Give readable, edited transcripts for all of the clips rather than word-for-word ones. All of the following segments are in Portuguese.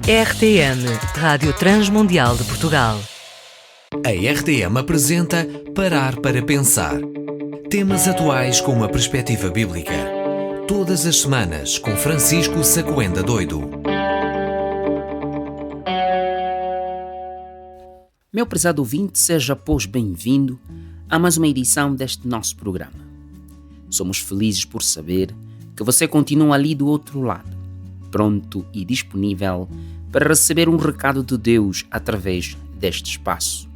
RTM, Rádio Transmundial de Portugal. A RTM apresenta Parar para Pensar. Temas atuais com uma perspectiva bíblica. Todas as semanas com Francisco Sacouenda Doido. Meu prezado ouvinte, seja pois bem-vindo a mais uma edição deste nosso programa. Somos felizes por saber que você continua ali do outro lado, pronto e disponível para receber um recado de Deus através deste espaço.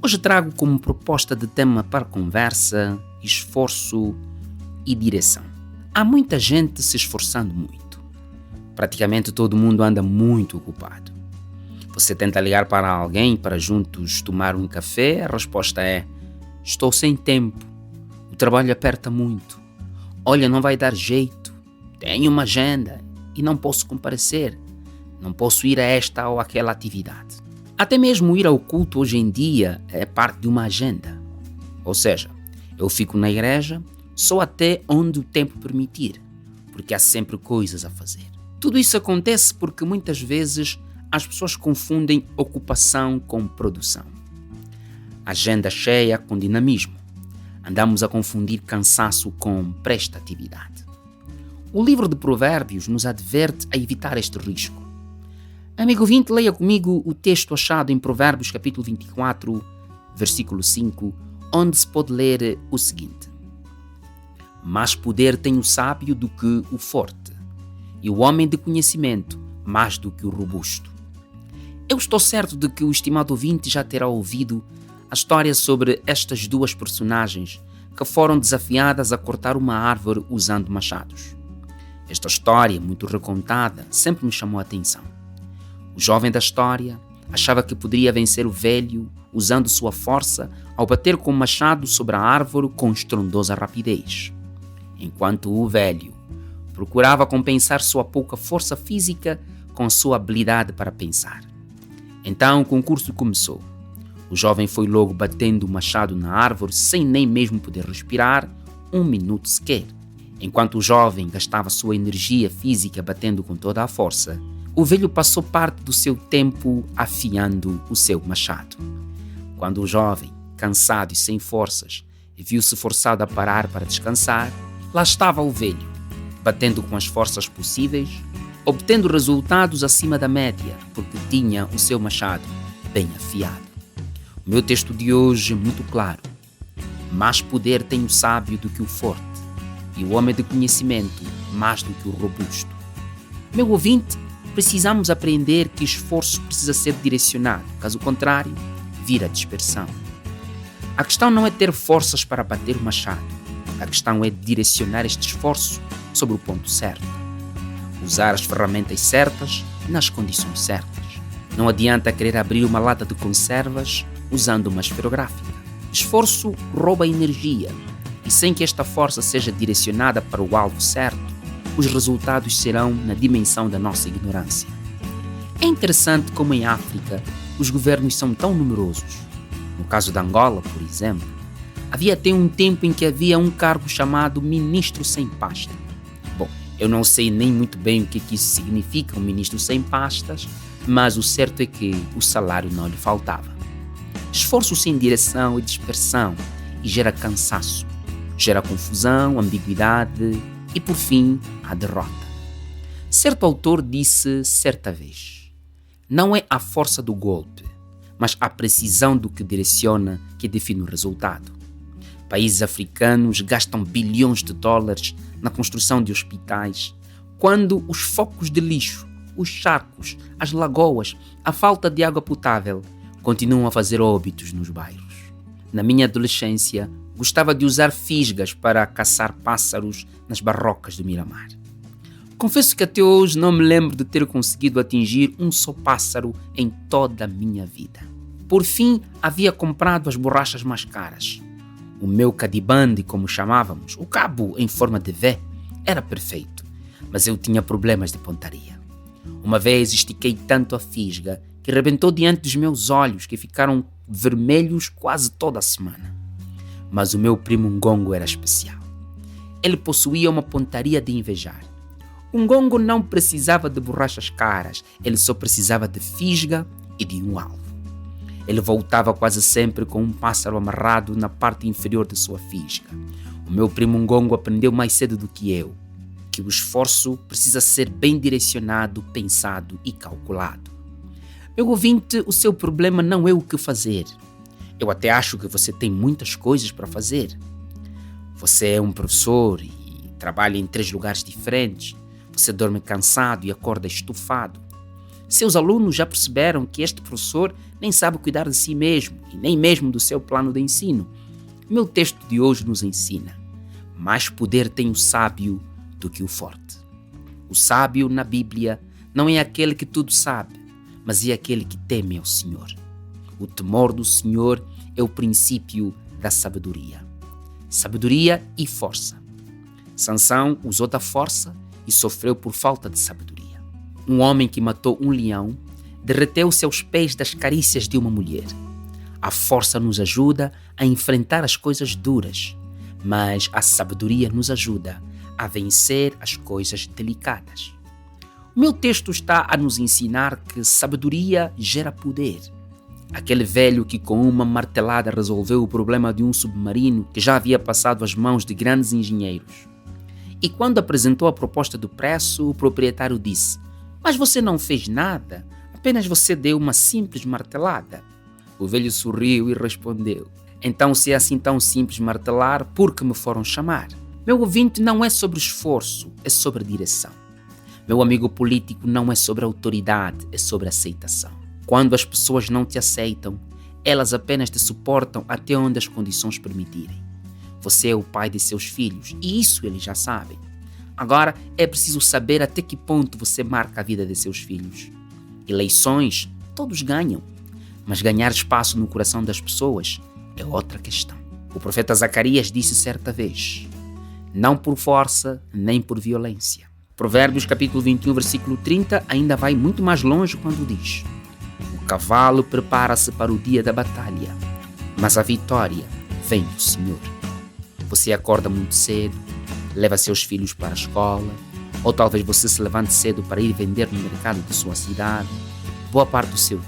Hoje trago como proposta de tema para conversa, esforço e direção. Há muita gente se esforçando muito. Praticamente todo mundo anda muito ocupado. Você tenta ligar para alguém para juntos tomar um café, a resposta é: estou sem tempo, o trabalho aperta muito, olha, não vai dar jeito, tenho uma agenda e não posso comparecer, não posso ir a esta ou aquela atividade. Até mesmo ir ao culto hoje em dia é parte de uma agenda. Ou seja, eu fico na igreja só até onde o tempo permitir, porque há sempre coisas a fazer. Tudo isso acontece porque muitas vezes as pessoas confundem ocupação com produção. Agenda cheia com dinamismo. Andamos a confundir cansaço com prestatividade. O livro de Provérbios nos adverte a evitar este risco. Amigo ouvinte, leia comigo o texto achado em Provérbios capítulo 24, versículo 5, onde se pode ler o seguinte: mais poder tem o sábio do que o forte, e o homem de conhecimento mais do que o robusto. Eu estou certo de que o estimado ouvinte já terá ouvido a história sobre estas duas personagens que foram desafiadas a cortar uma árvore usando machados. Esta história, muito recontada, sempre me chamou a atenção. O jovem da história achava que poderia vencer o velho usando sua força ao bater com o machado sobre a árvore com estrondosa rapidez, enquanto o velho procurava compensar sua pouca força física com a sua habilidade para pensar. Então o concurso começou. O jovem foi logo batendo o machado na árvore sem nem mesmo poder respirar 1 minuto sequer. Enquanto o jovem gastava sua energia física batendo com toda a força, o velho passou parte do seu tempo afiando o seu machado. Quando o jovem, cansado e sem forças, viu-se forçado a parar para descansar, lá estava o velho, batendo com as forças possíveis, obtendo resultados acima da média, porque tinha o seu machado bem afiado. O meu texto de hoje é muito claro. Mais poder tem o sábio do que o forte, e o homem de conhecimento mais do que o robusto. Meu ouvinte, precisamos aprender que esforço precisa ser direcionado, caso contrário, vira dispersão. A questão não é ter forças para bater o machado, a questão é direcionar este esforço sobre o ponto certo. Usar as ferramentas certas nas condições certas. Não adianta querer abrir uma lata de conservas usando uma esferográfica. Esforço rouba energia e sem que esta força seja direcionada para o alvo certo, os resultados serão na dimensão da nossa ignorância. É interessante como em África os governos são tão numerosos. No caso de Angola, por exemplo, havia até um tempo em que havia um cargo chamado ministro sem pasta. Bom, eu não sei nem muito bem o que isso significa, um ministro sem pastas, mas o certo é que o salário não lhe faltava. Esforço sem direção e dispersão e gera cansaço, gera confusão, ambiguidade e, por fim, a derrota. Certo autor disse certa vez: não é a força do golpe, mas a precisão do que direciona que define o resultado. Países africanos gastam bilhões de dólares na construção de hospitais, quando os focos de lixo, os charcos, as lagoas, a falta de água potável continuam a fazer óbitos nos bairros. Na minha adolescência, gostava de usar fisgas para caçar pássaros nas barrocas do Miramar. Confesso que até hoje não me lembro de ter conseguido atingir um só pássaro em toda a minha vida. Por fim, havia comprado as borrachas mais caras. O meu cadibande, como chamávamos, o cabo em forma de V, era perfeito, mas eu tinha problemas de pontaria. Uma vez estiquei tanto a fisga que rebentou diante dos meus olhos, que ficaram vermelhos quase toda a semana. Mas o meu primo Ngongo era especial. Ele possuía uma pontaria de invejar. Um gongo não precisava de borrachas caras, ele só precisava de fisga e de um alvo. Ele voltava quase sempre com um pássaro amarrado na parte inferior de sua fisga. O meu primo Ngongo aprendeu mais cedo do que eu, que o esforço precisa ser bem direcionado, pensado e calculado. Meu ouvinte, o seu problema não é o que fazer. Eu até acho que você tem muitas coisas para fazer. Você é um professor e trabalha em 3 lugares diferentes. Você dorme cansado e acorda estufado. Seus alunos já perceberam que este professor nem sabe cuidar de si mesmo e nem mesmo do seu plano de ensino. Meu texto de hoje nos ensina: mais poder tem o sábio do que o forte. O sábio na Bíblia não é aquele que tudo sabe, mas é aquele que teme ao Senhor. O temor do Senhor é o princípio da sabedoria. Sabedoria e força. Sansão usou da força e sofreu por falta de sabedoria. Um homem que matou um leão derreteu-se aos pés das carícias de uma mulher. A força nos ajuda a enfrentar as coisas duras, mas a sabedoria nos ajuda a vencer as coisas delicadas. O meu texto está a nos ensinar que sabedoria gera poder. Aquele velho que com uma martelada resolveu o problema de um submarino que já havia passado às mãos de grandes engenheiros. E quando apresentou a proposta do preço, o proprietário disse: "Mas você não fez nada, apenas você deu uma simples martelada." O velho sorriu e respondeu: "Então, se é assim tão simples martelar, por que me foram chamar?" Meu ouvinte, não é sobre esforço, é sobre direção. Meu amigo político, não é sobre autoridade, é sobre aceitação. Quando as pessoas não te aceitam, elas apenas te suportam até onde as condições permitirem. Você é o pai de seus filhos e isso eles já sabem. Agora é preciso saber até que ponto você marca a vida de seus filhos. Eleições, todos ganham, mas ganhar espaço no coração das pessoas é outra questão. O profeta Zacarias disse certa vez: "Não por força, nem por violência." Provérbios capítulo 21, versículo 30 ainda vai muito mais longe quando diz: "O cavalo prepara-se para o dia da batalha, mas a vitória vem do Senhor." Você acorda muito cedo, leva seus filhos para a escola, ou talvez você se levante cedo para ir vender no mercado de sua cidade. Boa parte do seu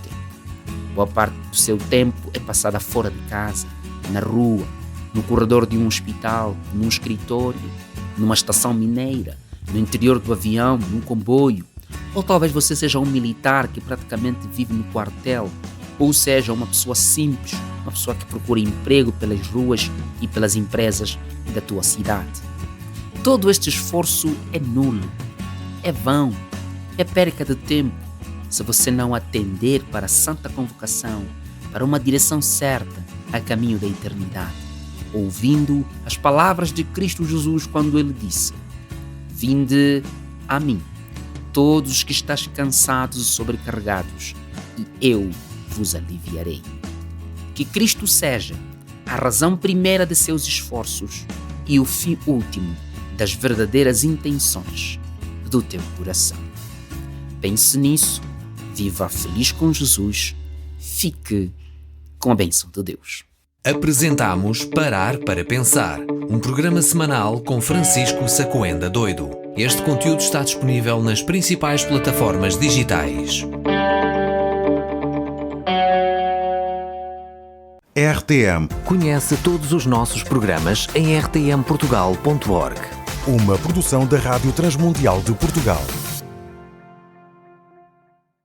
tempo é passada fora de casa, na rua, no corredor de um hospital, num escritório, numa estação mineira, no interior do avião, num comboio. Ou talvez você seja um militar que praticamente vive no quartel, ou seja, uma pessoa simples, uma pessoa que procura emprego pelas ruas e pelas empresas da tua cidade. Todo este esforço é nulo, é vão, é perca de tempo, se você não atender para a santa convocação, para uma direção certa a caminho da eternidade, ouvindo as palavras de Cristo Jesus quando ele disse: "Vinde a mim, todos os que estáis cansados e sobrecarregados, e eu vos aliviarei." Que Cristo seja a razão primeira de seus esforços e o fim último das verdadeiras intenções do teu coração. Pense nisso, viva feliz com Jesus, fique com a bênção de Deus. Apresentamos Parar para Pensar, um programa semanal com Francisco Sacoenda Doido. Este conteúdo está disponível nas principais plataformas digitais. RTM, Conhece todos os nossos programas em rtmportugal.org. uma produção da Rádio Transmundial de Portugal.